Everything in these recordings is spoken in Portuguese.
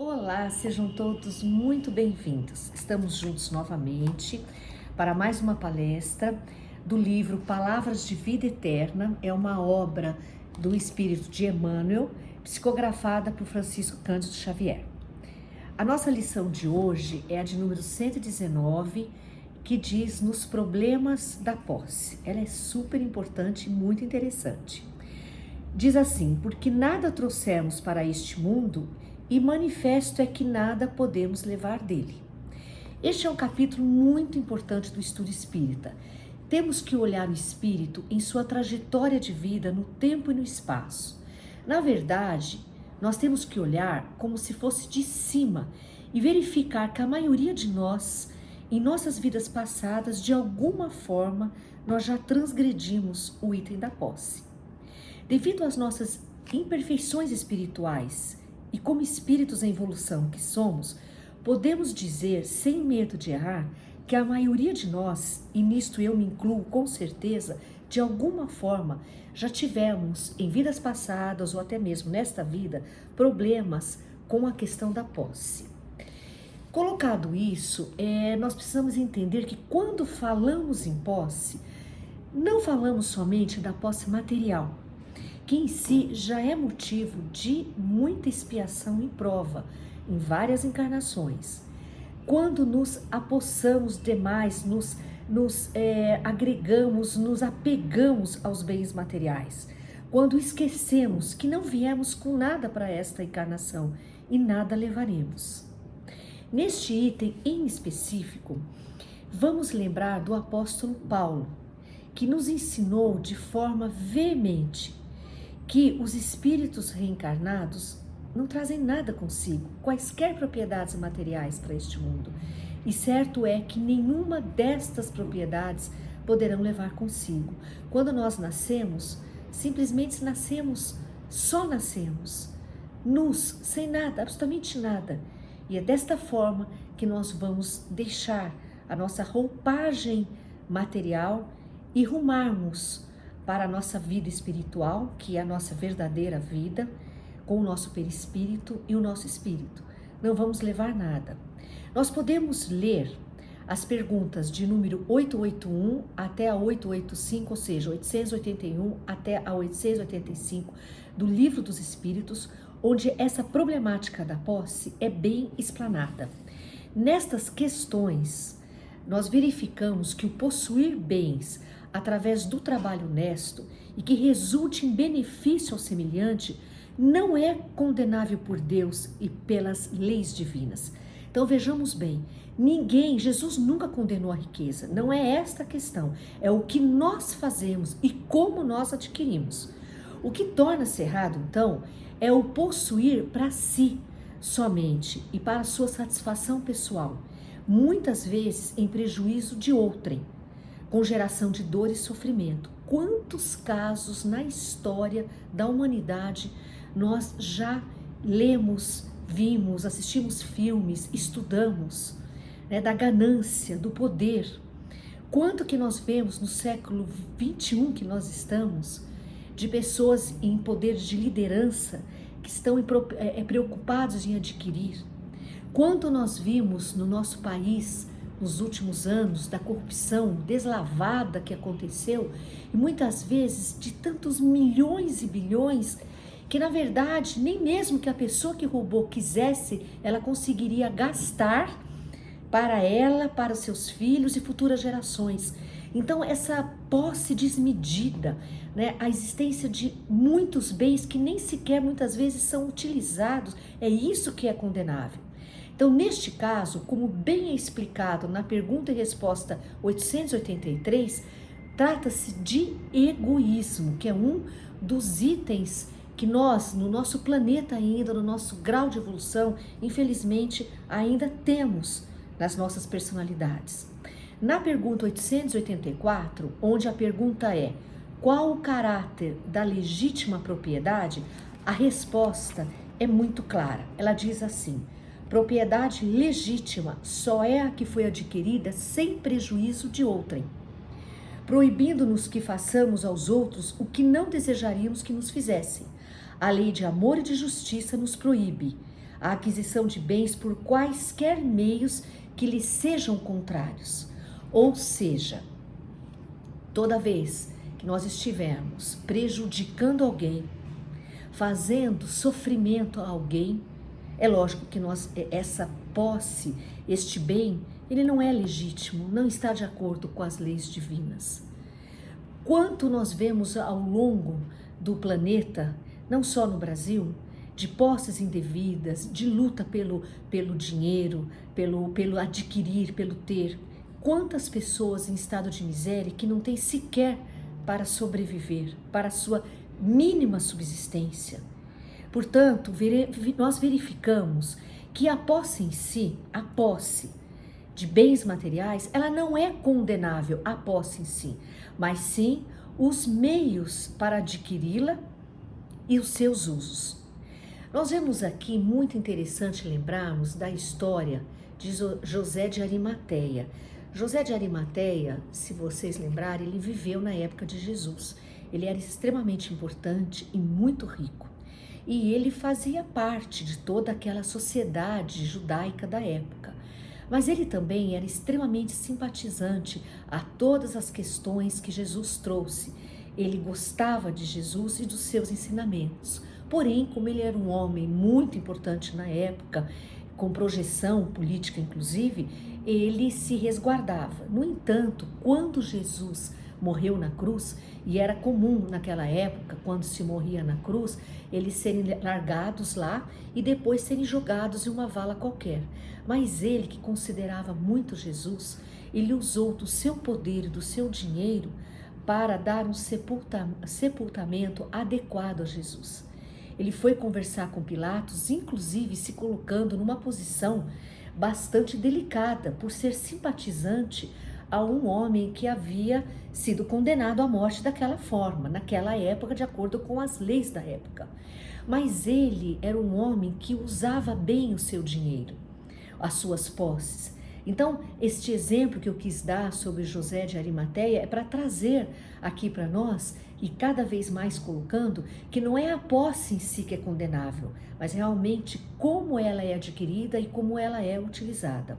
Olá, sejam todos muito bem-vindos. Estamos juntos novamente para mais uma palestra do livro Palavras de Vida Eterna. É uma obra do Espírito de Emmanuel, psicografada por Francisco Cândido Xavier. A nossa lição de hoje é a de número 119, que diz nos problemas da posse. Ela é super importante e muito interessante. Diz assim: porque nada trouxemos para este mundo e manifesto é que nada podemos levar dele. Este é um capítulo muito importante do estudo espírita. Temos que olhar o espírito em sua trajetória de vida no tempo e no espaço. Na verdade, nós temos que olhar como se fosse de cima e verificar que a maioria de nós, em nossas vidas passadas, de alguma forma, nós já transgredimos o item da posse. Devido às nossas imperfeições espirituais e como espíritos em evolução que somos, podemos dizer, sem medo de errar, que a maioria de nós, e nisto eu me incluo com certeza, de alguma forma já tivemos em vidas passadas ou até mesmo nesta vida problemas com a questão da posse. Colocado isso, nós precisamos entender que quando falamos em posse, não falamos somente da posse material, que em si já é motivo de muita expiação e prova em várias encarnações. Quando nos apossamos demais, nos agregamos, nos apegamos aos bens materiais, quando esquecemos que não viemos com nada para esta encarnação e nada levaremos. Neste item em específico, vamos lembrar do apóstolo Paulo, que nos ensinou de forma veemente que os espíritos reencarnados não trazem nada consigo, quaisquer propriedades materiais para este mundo. E certo é que nenhuma destas propriedades poderão levar consigo. Quando nós nascemos, simplesmente nascemos, só nascemos, nus, sem nada, absolutamente nada. E é desta forma que nós vamos deixar a nossa roupagem material e rumarmos para a nossa vida espiritual, que é a nossa verdadeira vida, com o nosso perispírito e o nosso espírito. Não vamos levar nada. Nós podemos ler as perguntas de número 881 até a 885, ou seja, 881 até a 885 do Livro dos Espíritos, onde essa problemática da posse é bem explanada. Nestas questões, nós verificamos que o possuir bens através do trabalho honesto e que resulte em benefício ao semelhante, não é condenável por Deus e pelas leis divinas. Então vejamos bem, Jesus nunca condenou a riqueza, não é esta a questão, é o que nós fazemos e como nós adquirimos. O que torna-se errado, então, é o possuir para si somente e para sua satisfação pessoal, muitas vezes em prejuízo de outrem, com geração de dor e sofrimento. Quantos casos na história da humanidade nós já lemos, vimos, assistimos filmes, estudamos, da ganância, do poder. Quanto que nós vemos no século 21 que nós estamos, de pessoas em poder de liderança que estão preocupados em adquirir. Quanto nós vimos no nosso país nos últimos anos, da corrupção deslavada que aconteceu, e muitas vezes de tantos milhões e bilhões, que na verdade, nem mesmo que a pessoa que roubou quisesse, ela conseguiria gastar para ela, para os seus filhos e futuras gerações. Então essa posse desmedida, a existência de muitos bens que nem sequer muitas vezes são utilizados, é isso que é condenável. Então, neste caso, como bem é explicado na pergunta e resposta 883, trata-se de egoísmo, que é um dos itens que nós, no nosso planeta ainda, no nosso grau de evolução, infelizmente, ainda temos nas nossas personalidades. Na pergunta 884, onde a pergunta é: qual o caráter da legítima propriedade? A resposta é muito clara. Ela diz assim: propriedade legítima só é a que foi adquirida sem prejuízo de outrem, proibindo-nos que façamos aos outros o que não desejaríamos que nos fizessem. A lei de amor e de justiça nos proíbe. a aquisição de bens por quaisquer meios que lhe sejam contrários. Ou seja, toda vez que nós estivermos prejudicando alguém, fazendo sofrimento a alguém, é lógico que essa posse, este bem, ele não é legítimo, não está de acordo com as leis divinas. Quanto nós vemos ao longo do planeta, não só no Brasil, de posses indevidas, de luta pelo dinheiro, pelo adquirir, pelo ter. Quantas pessoas em estado de miséria que não têm sequer para sobreviver, para a sua mínima subsistência. Portanto, nós verificamos que a posse em si, a posse de bens materiais, ela não é condenável, a posse em si, mas sim os meios para adquiri-la e os seus usos. Nós vemos aqui, muito interessante lembrarmos da história de José de Arimateia. José de Arimateia, se vocês lembrarem, ele viveu na época de Jesus. Ele era extremamente importante e muito rico. E ele fazia parte de toda aquela sociedade judaica da época. Mas ele também era extremamente simpatizante a todas as questões que Jesus trouxe. Ele gostava de Jesus e dos seus ensinamentos. Porém, como ele era um homem muito importante na época, com projeção política inclusive, ele se resguardava. No entanto, quando Jesus morreu na cruz, e era comum naquela época, quando se morria na cruz, eles serem largados lá e depois serem jogados em uma vala qualquer. Mas ele, que considerava muito Jesus, ele usou do seu poder e do seu dinheiro para dar um sepultamento adequado a Jesus. Ele foi conversar com Pilatos, inclusive se colocando numa posição bastante delicada, por ser simpatizante a um homem que havia sido condenado à morte daquela forma, naquela época, de acordo com as leis da época. Mas ele era um homem que usava bem o seu dinheiro, as suas posses. Então, este exemplo que eu quis dar sobre José de Arimateia é para trazer aqui para nós, e cada vez mais colocando, que não é a posse em si que é condenável, mas realmente como ela é adquirida e como ela é utilizada.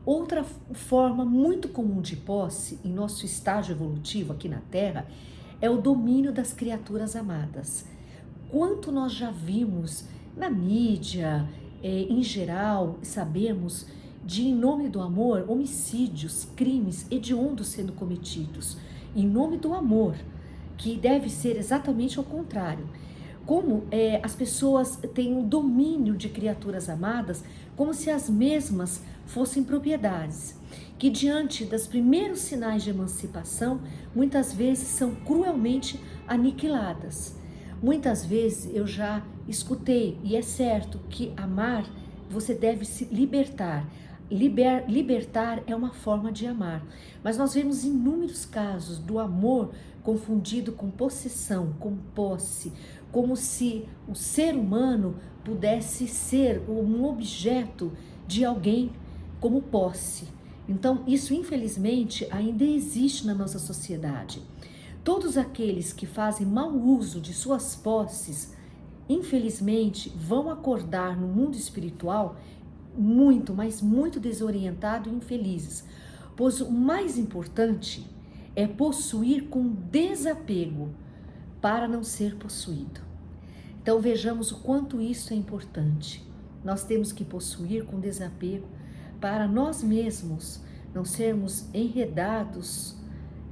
Outra forma muito comum de posse em nosso estágio evolutivo aqui na Terra é o domínio das criaturas amadas. Quanto nós já vimos na mídia, em geral, sabemos de, em nome do amor, homicídios, crimes hediondos sendo cometidos, em nome do amor, que deve ser exatamente ao contrário. Como as pessoas têm um domínio de criaturas amadas, como se as mesmas fossem propriedades, que diante dos primeiros sinais de emancipação, muitas vezes são cruelmente aniquiladas. Muitas vezes eu já escutei, e é certo, que amar, você deve se libertar. Libertar é uma forma de amar, mas nós vemos inúmeros casos do amor confundido com possessão, com posse, como se o ser humano pudesse ser um objeto de alguém como posse. Então, isso infelizmente ainda existe na nossa sociedade. Todos aqueles que fazem mau uso de suas posses, infelizmente, vão acordar no mundo espiritual muito, mas muito desorientado e infelizes, pois o mais importante é possuir com desapego para não ser possuído. Então vejamos o quanto isso é importante. Nós temos que possuir com desapego para nós mesmos não sermos enredados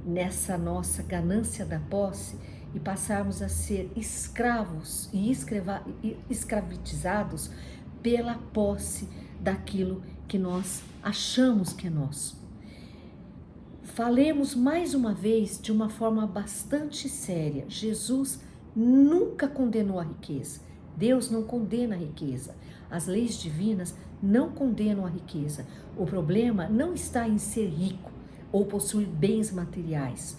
nessa nossa ganância da posse e passarmos a ser escravos e escravitizados pela posse daquilo que nós achamos que é nosso. Falemos mais uma vez de uma forma bastante séria. Jesus nunca condenou a riqueza. Deus não condena a riqueza. As leis divinas não condenam a riqueza. O problema não está em ser rico ou possuir bens materiais.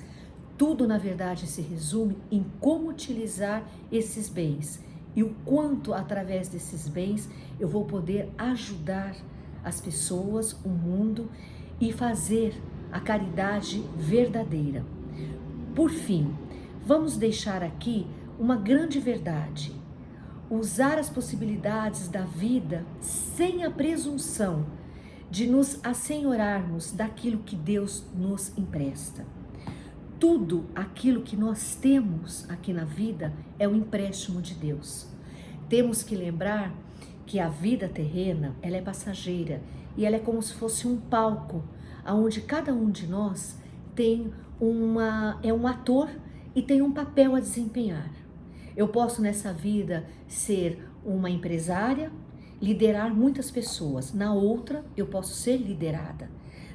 Tudo, na verdade, se resume em como utilizar esses bens e o quanto, através desses bens, eu vou poder ajudar as pessoas, o mundo e fazer a caridade verdadeira. Por fim, vamos deixar aqui uma grande verdade. usar as possibilidades da vida sem a presunção de nos assenhorarmos daquilo que Deus nos empresta. Tudo aquilo que nós temos aqui na vida é um empréstimo de Deus. Temos que lembrar que a vida terrena, ela é passageira e ela é como se fosse um palco, onde cada um de nós tem um ator e tem um papel a desempenhar. Eu posso nessa vida ser uma empresária, liderar muitas pessoas. Na outra, eu posso ser liderada.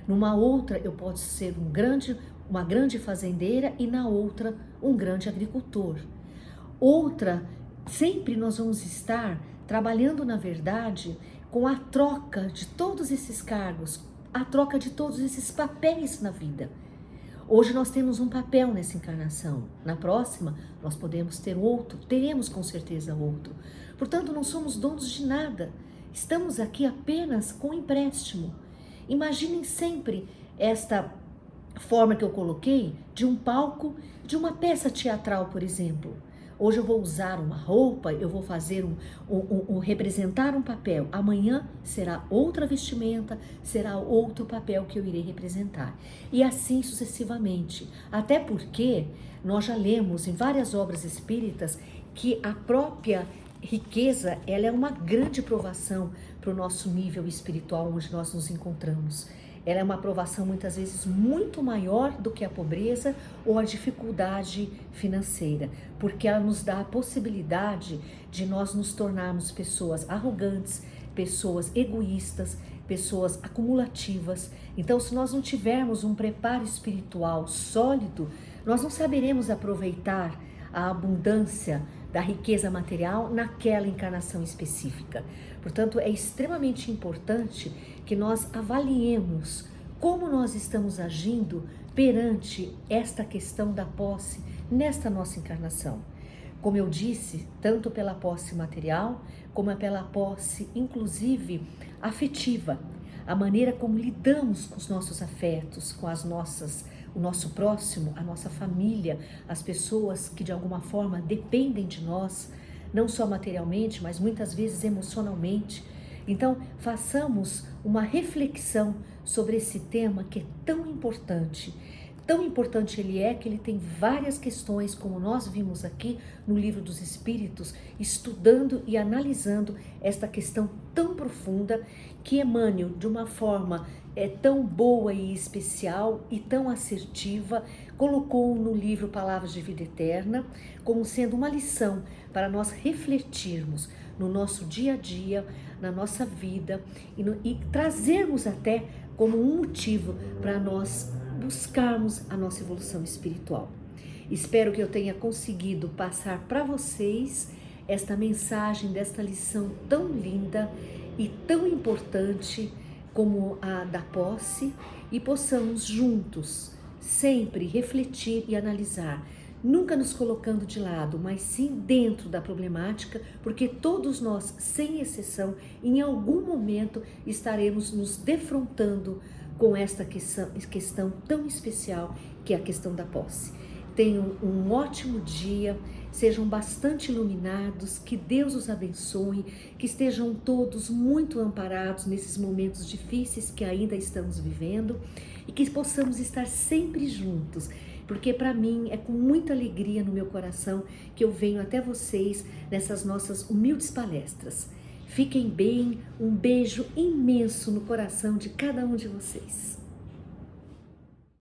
Numa outra, eu posso ser uma grande fazendeira e na outra, um grande agricultor. Outra, sempre nós vamos estar trabalhando, na verdade, com a troca de todos esses cargos, a troca de todos esses papéis na vida. Hoje nós temos um papel nessa encarnação. Na próxima, nós podemos ter outro, teremos com certeza outro. Portanto, não somos donos de nada. Estamos aqui apenas com empréstimo. Imaginem sempre esta forma que eu coloquei de um palco, de uma peça teatral, por exemplo. Hoje eu vou usar uma roupa, eu vou fazer representar um papel. Amanhã será outra vestimenta, será outro papel que eu irei representar. E assim sucessivamente. Até porque nós já lemos em várias obras espíritas que a própria riqueza, ela é uma grande provação para o nosso nível espiritual onde nós nos encontramos. Ela é uma provação muitas vezes muito maior do que a pobreza ou a dificuldade financeira, porque ela nos dá a possibilidade de nós nos tornarmos pessoas arrogantes, pessoas egoístas, pessoas acumulativas. Então, se nós não tivermos um preparo espiritual sólido, nós não saberemos aproveitar a abundância da riqueza material naquela encarnação específica. Portanto, é extremamente importante que nós avaliemos como nós estamos agindo perante esta questão da posse nesta nossa encarnação. Como eu disse, tanto pela posse material, como pela posse, inclusive, afetiva. A maneira como lidamos com os nossos afetos, com o nosso próximo, a nossa família, as pessoas que de alguma forma dependem de nós, não só materialmente, mas muitas vezes emocionalmente. Então, façamos uma reflexão sobre esse tema que é tão importante. Tão importante ele é que ele tem várias questões, como nós vimos aqui no Livro dos Espíritos, estudando e analisando esta questão tão profunda que Emmanuel, de uma forma tão boa e especial e tão assertiva, colocou no livro Palavras de Vida Eterna como sendo uma lição para nós refletirmos no nosso dia a dia, na nossa vida e trazermos até como um motivo para nós buscarmos a nossa evolução espiritual. Espero que eu tenha conseguido passar para vocês esta mensagem desta lição tão linda e tão importante como a da posse e possamos juntos sempre refletir e analisar, nunca nos colocando de lado, mas sim dentro da problemática, porque todos nós, sem exceção, em algum momento estaremos nos defrontando com esta questão tão especial que é a questão da posse. Tenham um ótimo dia, sejam bastante iluminados, que Deus os abençoe, que estejam todos muito amparados nesses momentos difíceis que ainda estamos vivendo e que possamos estar sempre juntos, porque para mim é com muita alegria no meu coração que eu venho até vocês nessas nossas humildes palestras. Fiquem bem, um beijo imenso no coração de cada um de vocês.